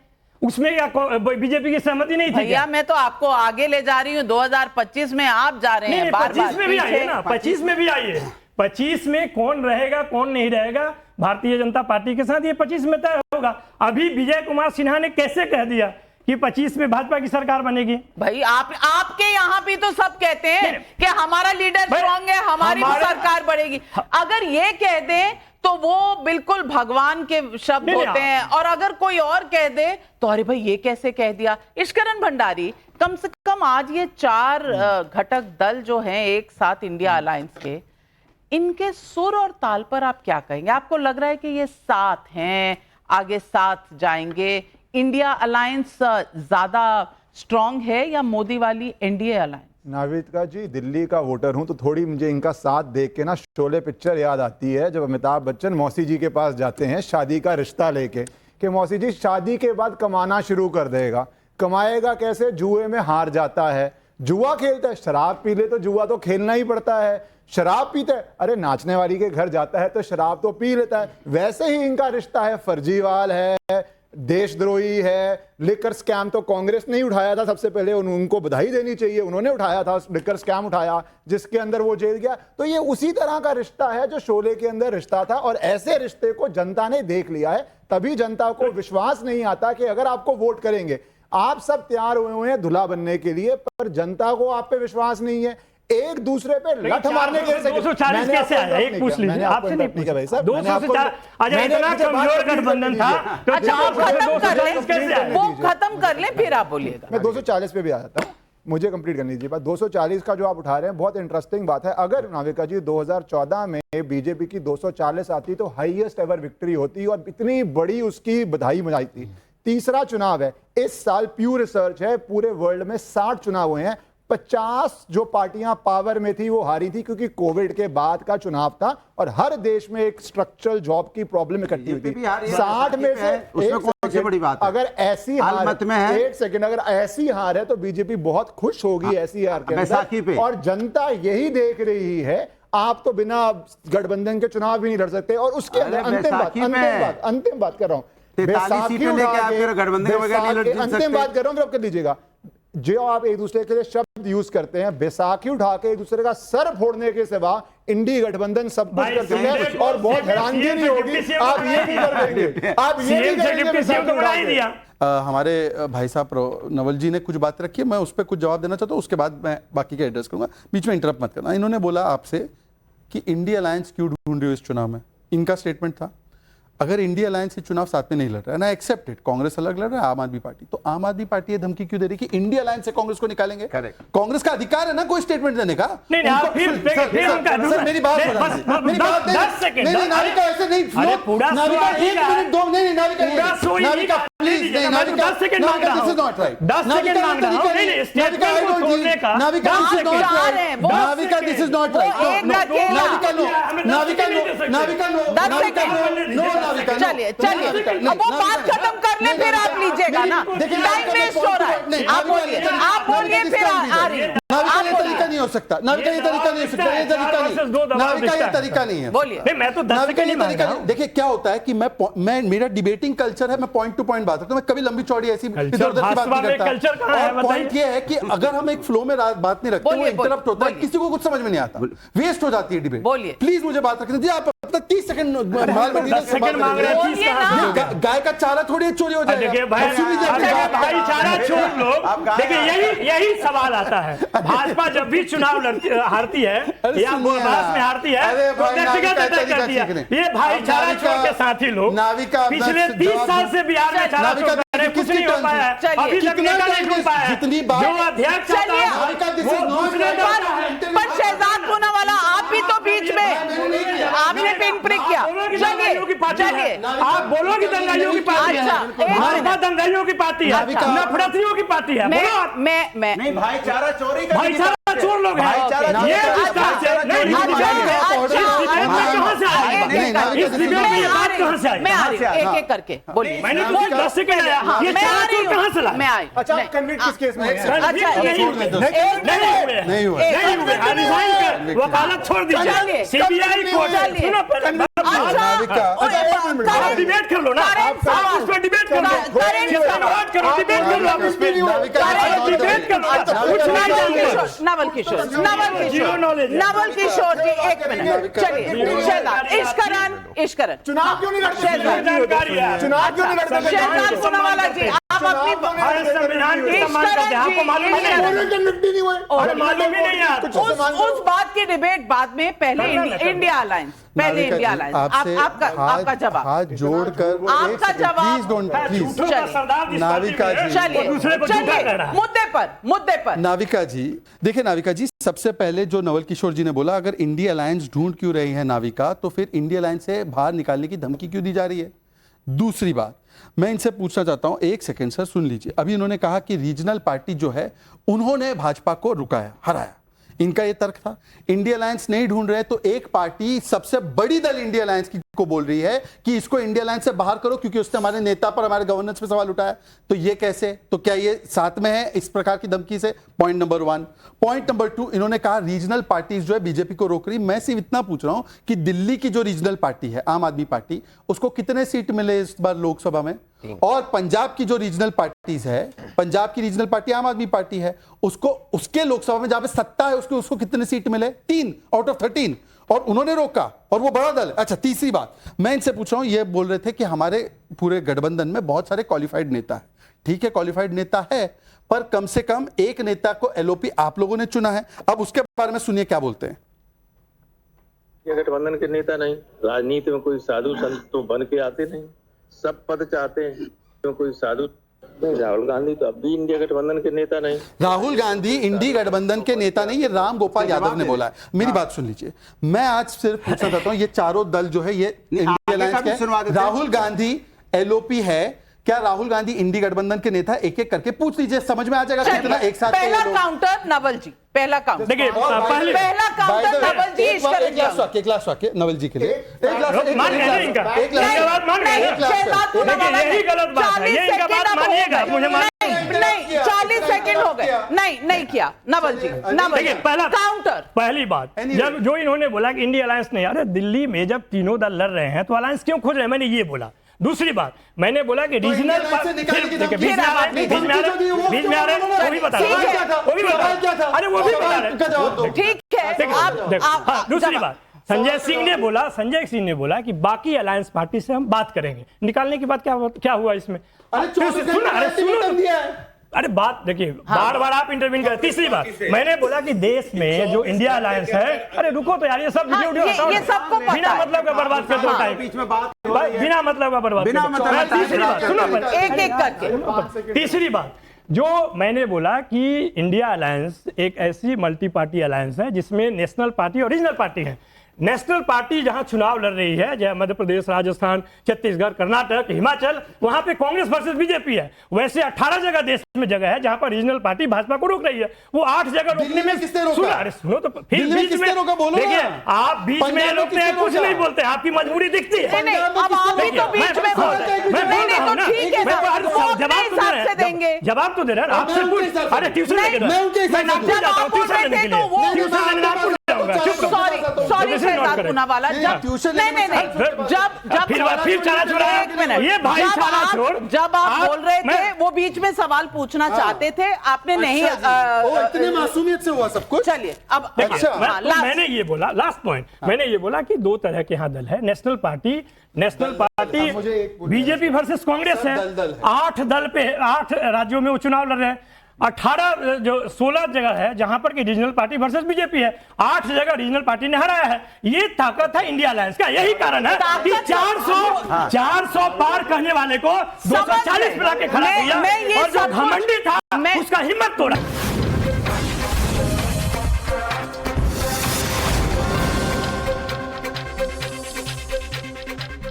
उसमें क्या बीजेपी की सहमति नहीं थी? भैया मैं तो आपको आगे ले जा रही हूँ, 2025 में आप जा रहे हैं, बार-बार 25 में भी आइए ना, 25 में भी आइए। 25 में कौन रहेगा कौन नहीं रहेगा भारतीय जनता पार्टी के साथ, ये 25 में तय होगा। अभी विजय कुमार सिन्हा ने कैसे कह दिया कि 25 में भाजपा की सरकार बनेगी? भाई आपके यहाँ भी तो सब कहते हैं कि हमारा लीडर स्ट्रांग है, हमारी सरकार बढ़ेगी। अगर ये कह दें तो वो बिल्कुल भगवान के शब्द नहीं, होते हैं, और अगर कोई और कह दे तो अरे भाई ये कैसे कह दिया। ईश्वरन भंडारी, कम से कम आज ये 4 घटक दल जो हैं एक साथ इंडिया अलायंस के, इनके सुर और ताल पर आप क्या कहेंगे? आपको लग रहा है कि ये साथ हैं, आगे साथ जाएंगे, इंडिया अलायंस ज्यादा स्ट्रांग है या मोदी वाली एनडीए अलायंस? नाविका जी, दिल्ली का वोटर हूं तो थोड़ी मुझे इनका साथ देख के ना शोले पिक्चर याद आती है, जब अमिताभ बच्चन मौसी जी के पास जाते हैं शादी का रिश्ता लेके कि मौसी जी शादी के बाद कमाना शुरू कर देगा। कमाएगा कैसे? जुए में हार जाता है, जुआ खेलता है, शराब पी ले तो जुआ तो खेलना ही पड़ता है, शराब पीता है, अरे नाचने वाली के घर जाता है तो शराब तो पी लेता है। वैसे ही इनका रिश्ता है, फर्जीवाल है, देशद्रोही है। लिकर स्कैम तो कांग्रेस ने ही उठाया था सबसे पहले, उनको बधाई देनी चाहिए, उन्होंने उठाया था, लिकर स्कैम उठाया जिसके अंदर वो जेल गया। तो ये उसी तरह का रिश्ता है जो शोले के अंदर रिश्ता था, और ऐसे रिश्ते को जनता ने देख लिया है। तभी जनता को विश्वास नहीं आता कि अगर आपको वोट करेंगे, आप सब तैयार हुए हैं दूल्हा बनने के लिए, पर जनता को आप पे विश्वास नहीं है। एक दूसरे पे लठ मारने के 240 कैसे आया? एक पूछ लीजिए, आपसे नहीं पूछा भाई साहब। 240 अच्छा, इतना कमजोर गठबंधन था तो अच्छा, आप खत्म कर लें, कैसे आया? वो खत्म कर लें फिर आप बोलिएगा। मैं 240 पे भी आ जाता हूँ, मुझे कंप्लीट करनी चाहिए बात। 240 का जो आप उठा रहे हैं बहुत इंटरेस्टिंग बात है। अगर नाविका जी 2014 में बीजेपी की 240 आती तो हाईएस्ट एवर विक्ट्री होती और इतनी बड़ी उसकी बधाई मनाई थी। तीसरा चुनाव है इस साल, प्यू रिसर्च है, पूरे वर्ल्ड में 60 चुनाव हुए हैं, 50 जो पार्टियां पावर में थी वो हारी थी क्योंकि कोविड के बाद का चुनाव था और हर देश में एक स्ट्रक्चरल जॉब की प्रॉब्लम इकट्ठी हुई थी। 60 में से उसमें कौन सी बड़ी बात है? अगर ऐसी हार मत में है, एक सेकंड, अगर ऐसी हार है तो बीजेपी बहुत खुश होगी ऐसी हार के अंदर, और जनता यही देख रही है। आप तो बिना गठबंधन के चुनाव भी नहीं लड़ सकते। और उसके अंदर अंतिम बात कर रहा हूं, अंतिम बात कर रहा हूं, फिर आप कर लीजिएगा। जो आप एक दूसरे के लिए शब्द यूज करते हैं, बैसाखी उठा के एक दूसरे का सर फोड़ने के सिवा इंडी गठबंधन सब कुछ कर देंगे, और बहुत हैरानगी नहीं होगी आप ये भी कर देंगे, आप ये भी करेंगे। हमारे भाई साहब नवल जी ने कुछ बात रखी है, मैं उस पर कुछ जवाब देना चाहता हूँ, उसके बाद मैं बाकी का एड्रेस करूंगा। बीच में इंटरप्ट मत करना। इन्होंने बोला आपसे कि इंडिया अलायंस क्यों ढूंढ रही हो इस चुनाव में, इनका स्टेटमेंट था अगर इंडिया अलायंस से चुनाव साथ में नहीं लड़ रहा है ना, एक्सेप्टेड, कांग्रेस अलग लड़ रहा है, आम आदमी पार्टी, तो आम आदमी पार्टी ये धमकी क्यों दे रही कि इंडिया अलायंस से कांग्रेस को निकालेंगे? कांग्रेस का अधिकार है ना कोई स्टेटमेंट देने का। नहीं, मेरी बात नाविका ऐसे नहीं, नाविका 1 मिनट 2 नहीं, नाविका प्लीज नहीं, Navika this is not right, Navika this is not right, Navika this is not right, Navika no, चलिए अब वो बात खत्म कर ले फिर आप लीजिएगा ना, टाइम वेस्ट हो रहा है। आप बोलिए फिर आ रही हूं। नाविका ये तरीका नहीं हो सकता, नाविका ये तरीका नहीं हो सकता, ये तरीका नहीं, नाविका ये तरीका नहीं है। बोलिए। मैं तो नाविका ये तरीका नहीं। देखिए क्या होता है कि मैं मेरा डिबेटिंग कल्चर है, मैं पॉइंट टू पॉइंट बात करता हूं, मैं कभी लंबी चौड़ी ऐसी इधर उधर की बात नहीं करता। और पॉइंट ये है कि अगर हम एक फ्लो में बात नहीं रखते, वो इंटरप्ट होता है, किसी को कुछ समझ में नहीं आता, वेस्ट हो जाती है डिबेट। प्लीज मुझे बात रखने दीजिए। आप अपना 30 सेकंड मांग रहे हैं, गाय का चारा थोड़ी चोरी हो जाएगा। भाईचारा छोड़ लो। देखिए यही सवाल आता है, भाजपा जब भी चुनाव हारती है या बहस में हारती है तो व्यक्तिगत अटैक करती है। ये भाईचारा छोड़ के साथी लोग पिछले 30 साल से बिहार में चारा छोड़ रहे, कुछ नहीं हो पाया है, अभी तक नेता नहीं ढूंढ पाया है। जो अध्यक्ष पर शहजाद पूनावाला आप भी तो बीच में आपने पिन प्रिक किया। चलिए आप बोलोगे दंगाइयों की पार्टी है, भाजपा दंगाइयों की पार्टी है, नफरतियों की पार्टी है। नहीं, भाईचारा चोरी का भाईचारा चोर लोग हैं। ये मैं आ रही हूँ एक एक करके बोलिए। मैंने तो 10 सेकंड आया, ये चारा चोर कहाँ से लाए? मैं आई। अच्छा कन्विक्ट किस केस में? नहीं हुए, रिजाइन कर, वकालत छोड़ दीजिए, सीबीआई कोर्ट। सुनो पहले आप डिबेट कर लो ना, आप उस पर डिबेट कर लो, डिबेट कर लो, डिबेट कर लो, कुछ नहीं जानते। नवल किशोर जी एक मिनट। चलिए शहजाद इश्करन चुनाव क्यों नहीं लड़ते? जानकारी है, चुनाव क्यों नहीं लड़ते? शहजाद पूनावाला जी आप अपनी हर संविधान की सम्मान करते हैं, आपको मालूम ही नहीं है। अरे मालूम ही नहीं है आपको। उस बात की डिबेट बाद में, पहले इंडिया अलायंस, पहले इंडिया अलायंस। आपका जवाब हाथ जोड़कर आपका जवाब प्लीज डोंट प्लीज झूठों का सरदार जिस पार्टी नाविका में है, जी। चलिए वो दूसरे को झूठा कह रहा है। मुद्दे पर नाविका जी, देखिए नाविका जी, सबसे पहले जो नवल किशोर जी ने बोला, अगर इंडिया अलायंस ढूंढ क्यों रही है नाविका, तो फिर इंडिया अलायंस से बाहर निकालने की धमकी क्यों दी जा रही है? दूसरी बात, मैं इनसे पूछना चाहता हूं, एक सेकंड सर सुन लीजिए। अभी इन्होंने कहा कि रीजनल पार्टी जो है उन्होंने भाजपा को रुकाया, हराया, इनका ये तर्क था। इंडिया अलायंस नहीं ढूंढ रहे तो एक पार्टी, सबसे बड़ी दल इंडिया अलायंस को बोल रही है कि इसको इंडिया अलायंस से बाहर करो क्योंकि उसने हमारे नेता पर, हमारे गवर्नेंस पे सवाल उठाया। तो ये कैसे? तो क्या ये साथ में है इस प्रकार की धमकी से? Point number 1। पॉइंट नंबर 2, इन्होंने कहा रीजनल पार्टीज जो है बीजेपी को रोक रही। मैं सिर्फ इतना पूछ रहा हूं कि दिल्ली की जो रीजनल पार्टी है आम आदमी पार्टी, उसको कितने सीट मिले इस बार लोकसभा में? और पंजाब की जो रीजनल पार्टीज है, पंजाब की रीजनल पार्टी आम आदमी पार्टी है, उसको, उसके लोकसभा में जहां पे सत्ता है उसको कितने सीट मिले? 3 आउट ऑफ 13, और उन्होंने रोका, और वो बड़ा दल है। अच्छा, तीसरी बात मैं इनसे पूछ रहा हूं, ये बोल रहे थे कि हमारे पूरे गठबंधन में बहुत सारे क्वालिफाइड नेता है। ठीक है, क्वालिफाइड नेता है, पर कम से कम एक नेता को एलओपी आप लोगों ने चुना है। अब उसके बारे में सुनिए क्या बोलते हैं। ये गठबंधन के नेता नहीं, राजनीति में कोई साधु संत तो बन के आते नहीं, सब पद चाहते हैं, तो कोई साधु नहीं। राहुल गांधी तो अब भी इंडिया गठबंधन के नेता नहीं। राहुल गांधी इंडिया गठबंधन के नेता नहीं, ये राम गोपाल यादव ने बोला है। मेरी बात सुन लीजिए, मैं आज सिर्फ पूछना चाहता हूँ, ये चारों दल जो है ये इंडिया अलायंस के, राहुल गांधी एलओपी है क्या? राहुल गांधी इंडी गठबंधन के नेता? एक एक करके पूछ लीजिए, समझ में आ जाएगा कितना एक साथ। पहला काउंटर नवल जी, पहला काउंटर। देखिए पहला काउंटर नवल जी, एक ग्लास वाक्य नवल जी के लिए, एक ग्लास, मान रहे हैं इनका, इनका बात मान रहे हैं। देखिए यही गलत बात है, ये इनका बात मानिएगा, मुझे नहीं 40 सेकंड हो गए, नहीं किया नवल जी। देखिए पहला काउंटर, पहली बात, जब जो इन्होंने बोला कि इंडिया अलायंस नहीं, अरे दिल्ली में जब तीनों दल लड़ रहे हैं तो अलायंस क्यों खोज रहे हैं, मैंने ये बोला। दूसरी बात, मैंने बोला कि रीजनल बीच में आ रहे वो भी बता रहे, अरे वो भी बता रहे, ठीक है। दूसरी बात, संजय सिंह ने बोला कि बाकी अलायंस पार्टी से हम बात करेंगे। निकालने की बात क्या हुआ इसमें? अरे बात देखिए, बार बार आप इंटरवीन करें। तीसरी बात, मैंने बोला कि देश में जो इंडिया अलायंस है, अरे रुको तो यार, ये सब ये सबको बिना मतलब का बर्बाद कर दो टाइम, बिना मतलब का बर्बाद। तीसरी बात सुनो, एक एक करके। तीसरी बात, जो मैंने बोला कि इंडिया अलायंस एक ऐसी मल्टी पार्टी अलायंस है जिसमें नेशनल पार्टी और रीजनल पार्टी है। नेशनल पार्टी जहां चुनाव लड़ रही है, जहां मध्य प्रदेश, राजस्थान, छत्तीसगढ़, कर्नाटक, हिमाचल, वहां पे कांग्रेस वर्सेस बीजेपी है। वैसे 18 जगह देश में जगह है जहां पर रीजनल पार्टी भाजपा को रोक रही है। वो 8 जगह रोकने में अरे सुनो तो, फिर बीच में देखिए, आप बीच में रोकते हैं, कुछ नहीं बोलते, आपकी मजबूरी दिखती है। जवाब तो दे रहे हैं, आपसे कुछ, अरे ट्यूशन लेके सॉरी शहजाद पूनावाला, जब आप बोल रहे थे, वो बीच में सवाल पूछना चाहते थे, आपने नहीं, इतने मासूमियत से हुआ सब कुछ। चलिए अब मैंने ये बोला, लास्ट पॉइंट, मैंने ये बोला कि 2 तरह के यहाँ दल है। National party BJP versus Congress है। 8 राज्यों में वो चुनाव लड़ रहे हैं। 16 जगह है जहां पर कि रीजनल पार्टी वर्सेस बीजेपी है। 8 जगह रीजनल पार्टी ने हराया है। ये ताकत है इंडिया अलायंस का। यही कारण है कि 400 पार कहने वाले को 240 मिला के खड़ा किया, और जो घमंडी था उसका हिम्मत तोड़ा।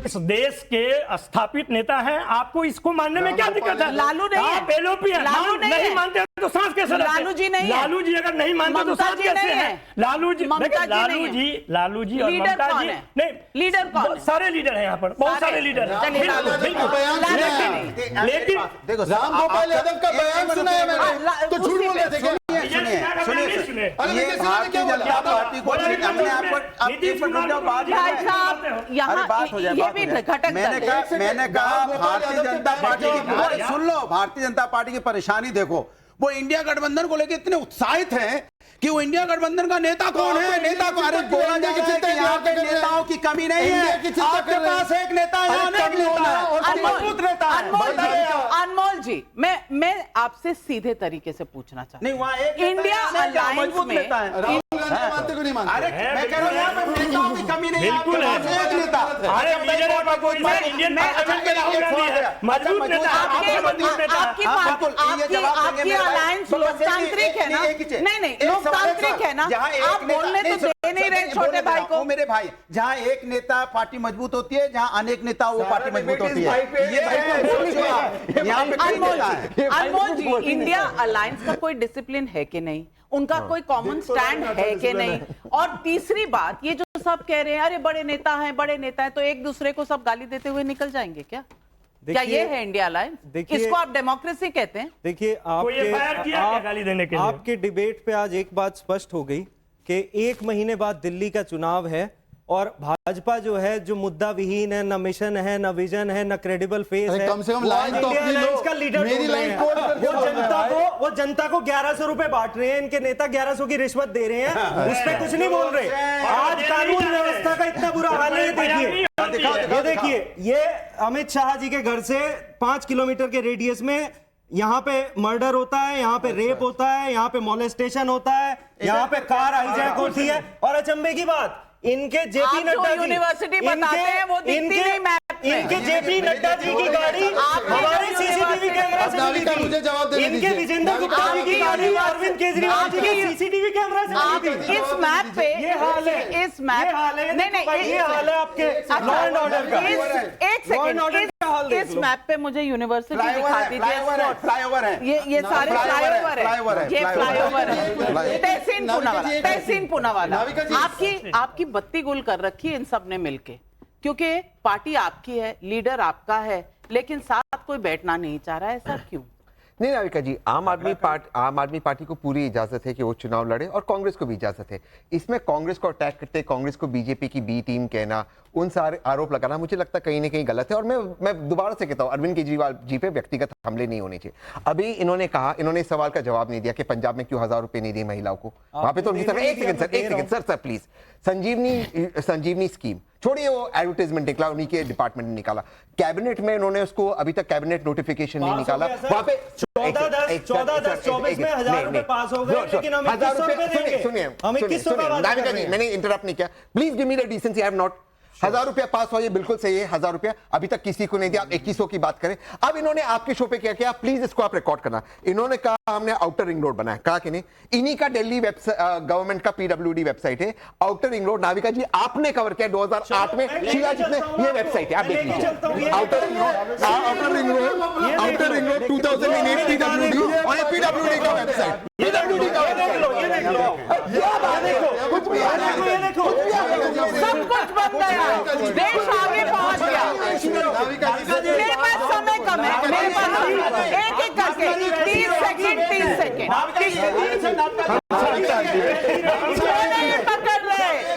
इस देश के स्थापित नेता हैं, आपको इसको मानने में क्या दिक्कत है? लालू नहीं है, आप एलओपी हैं, नहीं मानते तो सांस कैसे? लालू जी नहीं है। लालू जी अगर नहीं मानते तो सांस कैसे है? लालू जी और ममता जी नहीं, लीडर कौन है? सारे लीडर हैं यहाँ पर, बहुत सारे लीडर हैं। लेकिन देखो, राम गोपाल यादव का बयान सुना है मैंने, तो झूठ बोल रहे थे। सुनिए, ये भारतीय जनता पार्टी को हमने आपको बात हो जाए। मैंने कहा भारतीय जनता पार्टी की, सुन लो, भारतीय जनता पार्टी की परेशानी देखो। वो इंडिया गठबंधन को लेकर इतने उत्साहित हैं कि वो इंडिया गठबंधन का नेता कौन है? नेता को अरे बोला जाए कि यहाँ पे नेताओं की कमी नहीं है। आपके पास एक नेता है, अनेक नेता है, और मजबूत नेता है। अनमोल जी, मैं आपसे सीधे तरीके से पूछना चाहता नहीं वहाँ एक इंडिया अलायंस में राहुल गांधी मानते को नहीं मानते? अरे मैं कह रहा हूँ यहाँ पे नेताओं की कमी नहीं है, बिल्कुल है। आपके पास एक नेता। अरे leader of opposition Indian parliament में राहुल गांधी है, मजबूत नेता, आपके मजबूत नेता। आपकी अलायंस लोकतांत्रिक है ना? नहीं लोकतांत्रिक है ना? आप बोलने तो दे नहीं रहे छोटे भाई को। मेरे भाई, जहाँ एक नेता पार्टी मजबूत होती है, जहाँ अनेक नेता वो पार्टी मजबूत होती है। अनमोल जी, इंडिया अलायंस का कोई डिसिप्लिन है कि नहीं? उनका कोई कॉमन स्टैंड है कि नहीं? और तीसरी बात, ये जो सब कह रहे हैं अरे बड़े नेता हैं, तो एक दूसरे को सब गाली देते हुए निकल जाएंगे क्या? क्या ये है इंडिया अलायंस? इसको आप डेमोक्रेसी कहते हैं? देखिए आपके डिबेट पे आज एक बात स्पष्ट हो गई कि 1 महीने बाद दिल्ली का चुनाव है और भाजपा जो है, जो मुद्दा विहीन है, न मिशन है, न विजन है, न क्रेडिबल फेस है, कम से कम लाइन तो अपनी लो। का लीडर मेरी लाइन कोड करके वो जनता को 1100 रुपए बांट रहे हैं, इनके नेता 1100 की रिश्वत दे रहे हैं, उस पर कुछ नहीं बोल रहे। आज कानून व्यवस्था का इतना बुरा हाल है, ये देखिए, ये अमित शाह जी के घर से 5 किलोमीटर के रेडियस में यहाँ पे मर्डर होता है, यहाँ पे रेप होता है, यहाँ पे मोलेस्टेशन होता है, यहाँ पे कार हाईजैक होती है। और अचंभे की बात, इनके जेपी नड्डा जी यूनिवर्सिटी बताते हैं वो दिखती नहीं मैप में। इनके जेपी नड्डा जी की गाड़ी हमारे सीसीटीवी कैमरा से मिली थी। मुझे जवाब देने इनके दीजिए। विजेंद्र गुप्ता जी की गाड़ी अरविंद केजरीवाल जी के सीसीटीवी कैमरा से मिली थी। इस मैप पे ये हाल है, इस मैप नहीं ये हाल है आपके लॉ एंड ऑर्डर का। एक सेकंड, इस मैप पे मुझे यूनिवर्सिटी दिखा दीजिए। फ्लाईओवर है, ये सारे फ्लाईओवर है, ये फ्लाईओवर है। तहसीन पूनावाला आपकी बत्ती गुल कर रखी है इन सब ने मिलके, क्योंकि पार्टी आपकी है, लीडर आपका है, लेकिन साथ कोई बैठना नहीं चाह रहा है। ऐसा क्यों? नहीं नाविका जी, आम आदमी पार्टी को पूरी इजाजत है कि वो चुनाव लड़े और कांग्रेस को भी इजाजत है। इसमें कांग्रेस को अटैक करते, कांग्रेस को बीजेपी की बी टीम कहना, उन सारे आरोप लगाना मुझे लगता है कहीं ना कहीं गलत है। और मैं दोबारा से कहता हूँ, अरविंद केजरीवाल जी पे व्यक्तिगत हमले नहीं होने चाहिए। अभी इन्होंने कहा, इन्होंने इस सवाल का जवाब नहीं दिया कि पंजाब में क्यों 1000 रुपए नहीं दिए महिलाओं को। वहां पे तो उनकी तरफ एक second sir please, Sanjeevani scheme छोड़िए, वो एडवर्टाइजमेंट निकला, उन्हीं के डिपार्टमेंट ने निकाला। कैबिनेट में इन्होंने उसको अभी तक कैबिनेट नोटिफिकेशन नहीं निकाला। वहां पे 14-10-24 में 1000 रुपए पास हो गए, लेकिन हम 2100 रुपए देंगे। सुनिए, हम 2100 का वादा कर रहे हैं। मैंने इंटरप्ट नहीं किया, please give me the decency. I have not 1000 रुपया पास हुआ, ये बिल्कुल सही है। 1000 रुपया अभी तक किसी को नहीं दिया। आप 2100 की बात करें। अब इन्होंने आपके शो पे क्या किया, प्लीज इसको आप रिकॉर्ड करना। इन्होंने कहा हमने आउटर रिंग रोड बनाया, कहा कि नहीं। इन्हीं का दिल्ली गवर्नमेंट का पीडब्ल्यूडी वेबसाइट है, आउटर रिंग रोड। नाविका जी आपने कवर किया 2008 में, शीला जी ने, ये वेबसाइट है, आप देख लीजिए। आउटर रिंग रोड 2008 पीडब्ल्यूडी, और ये पीडब्ल्यूडी का वेबसाइट, पीडब्ल्यूडी का सब कुछ बन गया, देश आगे पहुंच गया। मेरे पास समय कम है, मेरे पास एक करके 30 सेकंड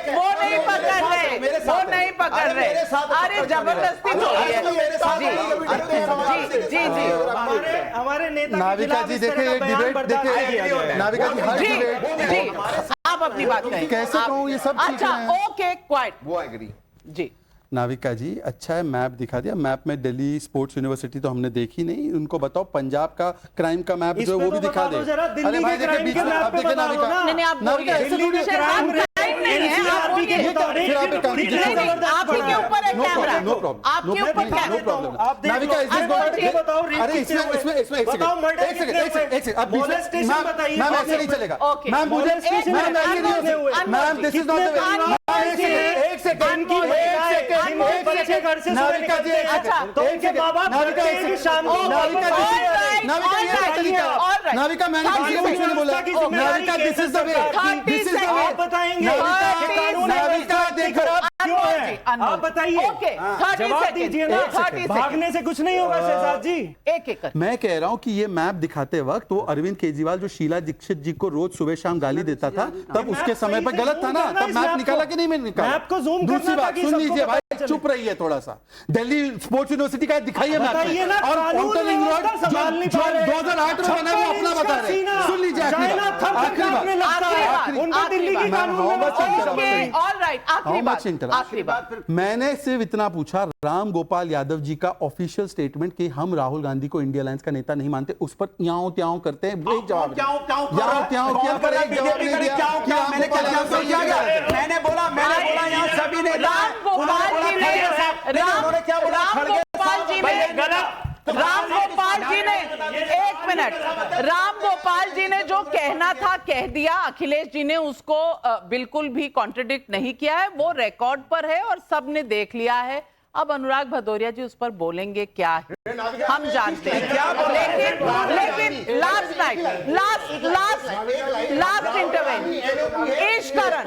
वो नहीं पकड़ रहे। अरे जबरदस्ती जी हमारे नेता नाविका जी देखिए, एक डिबेट देखिए, नाविका जी हर डिबेट जी आप अपनी बात करें। कैसे कहूं, ये सब चीजें अच्छा हैं। ओके क्वाइट, वो एग्री जी। नाविका जी अच्छा है, मैप दिखा दिया। मैप में दिल्ली स्पोर्ट्स यूनिवर्सिटी तो हमने देखी नहीं, उनको बताओ पंजाब का क्राइम का मैप जो है वो भी दिखा दे। अरे भाई देखिए बीच में आप देखिए नाविका, नहीं आप बोलिए, आपके ऊपर है कैमरा, आपके ऊपर नाविका इसमें एक सेकंड अब मैम ऐसे नहीं चलेगा मैम, मुझे ma'am this is not the way. एक सेकंड घर से नाविका जी, अच्छा तो उनके माँ बाप नाविका मैंने किसी को कुछ नहीं बोला। Navika this is the way, this is the way. आप बताएंगे नाविका देखो क्यों है, आप बताइए, जवाब दीजिए ना। भागने से कुछ नहीं होगा शहजाद जी। एक मैं कह रहा हूं कि ये मैप दिखाते वक्त वो अरविंद केजरीवाल जो शीला दीक्षित जी को रोज सुबह शाम गाली देता था, तब उसके समय पर गलत था ना, तब मैप निकाला कि नहीं मैंने निकाला। मैप को जूम दूसरी बात सुन लीजिए भाई, चुप रहिए थोड़ा सा। दिल्ली स्पोर्ट्स यूनिवर्सिटी का दिखाइए मैप में, और आउटर रिंग रोड जो 2008 में बना वो अपना बता रहे। सुन लीजिए आखिरी बात, उनका दिल्ली की कानून में ऑलराइट, आखिरी बात आखिरी बात। मैंने सिर्फ इतना पूछा, राम गोपाल यादव जी का ऑफिशियल स्टेटमेंट कि हम राहुल गांधी को इंडिया अलायंस का नेता नहीं मानते, उस पर याओ त्याओ करते हैं। वही जवाब मैंने बोला यहाँ सभी ने राम गोपाल जी ने एक मिनट, राम गोपाल जी ने जो कहना था कह दिया, अखिलेश जी ने उसको बिल्कुल भी कॉन्ट्रडिक्ट नहीं किया है, वो रिकॉर्ड पर है और सबने देख लिया है। अब अनुराग भदौरिया जी उस पर बोलेंगे क्या है हम जानते हैं, लेकिन लास्ट नाइट लास्ट इंटरव्यू ईश करण,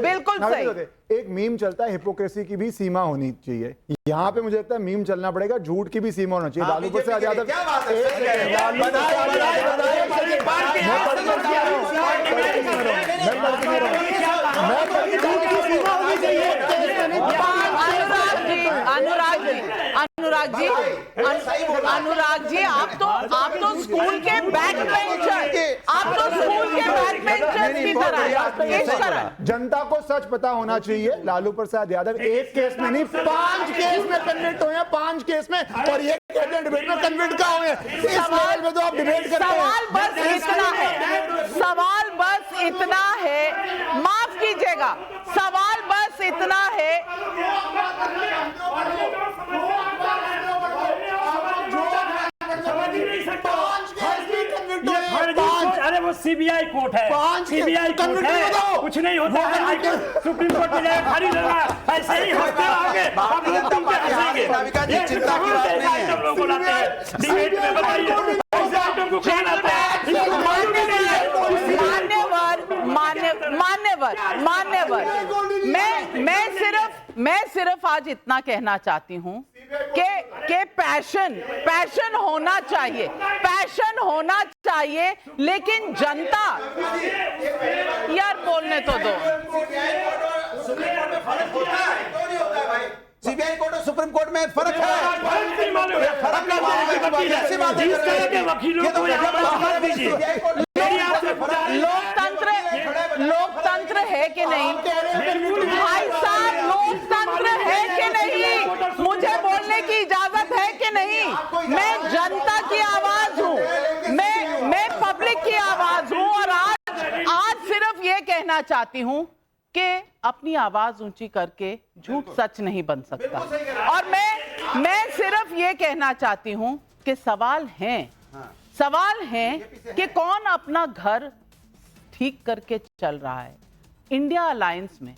बिल्कुल सही। एक मीम चलता है, हिपोक्रेसी की भी सीमा होनी चाहिए। यहाँ पे मुझे लगता है मीम चलना पड़ेगा, झूठ की भी सीमा होना चाहिए। लालू प्रसाद यादव अनुराग जी आप तो स्कूल के बैक बेंचर, की तरह। जनता को सच पता होना चाहिए। लालू प्रसाद यादव एक केस में नहीं 5 केस में कन्विक्ट हुए हैं, 5 केस में, और ये कहते हैं डिबेट में कन्विक्ट का हुए। इस लेवल में तो आप डिबेट करते हैं। सवाल बस इतना है, माफ कीजिएगा, सवाल बस इतना है। अरे वो सीबीआई कोर्ट है, सीबीआई कोर्ट है, कुछ नहीं होता है। सुप्रीम कोर्ट में जाए खाली लगा, ऐसे ही होते आगे आप लोग तुम क्या हंसेंगे? ये चिंता की बात नहीं है। हम लोग को लाते हैं डिबेट में, बताइए ऐसे आइटम को कौन लाता है? इसको मालूम ही नहीं है। मान्यवर, मैं सिर्फ आज इतना कहना चाहती हूँ कि पैशन होना चाहिए, लेकिन जनता, यार बोलने तो दो। सीबीआई कोर्ट और सुप्रीम कोर्ट में फर्क है। लोकतंत्र है कि नहीं भाई साहब, लोकतंत्र है कि नहीं? मुझे बोलने की इजाजत है कि नहीं? मैं जनता की आवाज हूँ, मैं पब्लिक की आवाज हूँ, और आज सिर्फ ये कहना चाहती हूँ कि अपनी आवाज ऊंची करके झूठ सच नहीं बन सकता। और मैं सिर्फ ये कहना चाहती हूँ कि सवाल है कि कौन अपना घर ठीक करके चल रहा है। इंडिया अलायंस में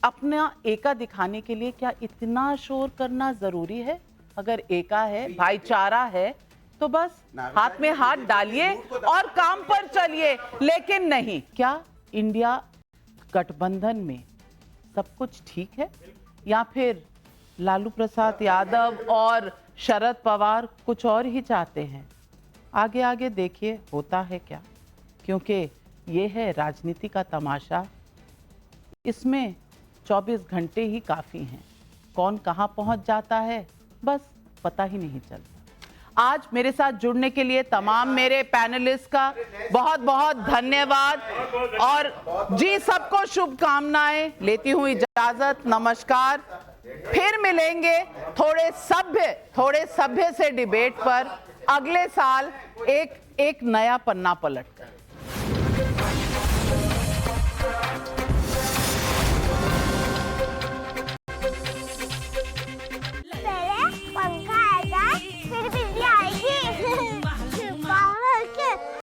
अपना एका दिखाने के लिए क्या इतना शोर करना जरूरी है? अगर एका है, भाईचारा है, तो बस हाथ में हाथ डालिए और काम पर चलिए। लेकिन नहीं, क्या इंडिया गठबंधन में सब कुछ ठीक है, या फिर लालू प्रसाद यादव और शरद पवार कुछ और ही चाहते हैं? आगे आगे देखिए होता है क्या, क्योंकि ये है राजनीति का तमाशा। इसमें 24 घंटे ही काफ़ी हैं। कौन कहां पहुंच जाता है बस पता ही नहीं चलता। आज मेरे साथ जुड़ने के लिए तमाम मेरे पैनलिस्ट का बहुत बहुत धन्यवाद, और जी सबको शुभकामनाएं। लेती हूं इजाजत, नमस्कार। फिर मिलेंगे थोड़े सभ्य से डिबेट पर अगले साल एक नया पन्ना पलट कर।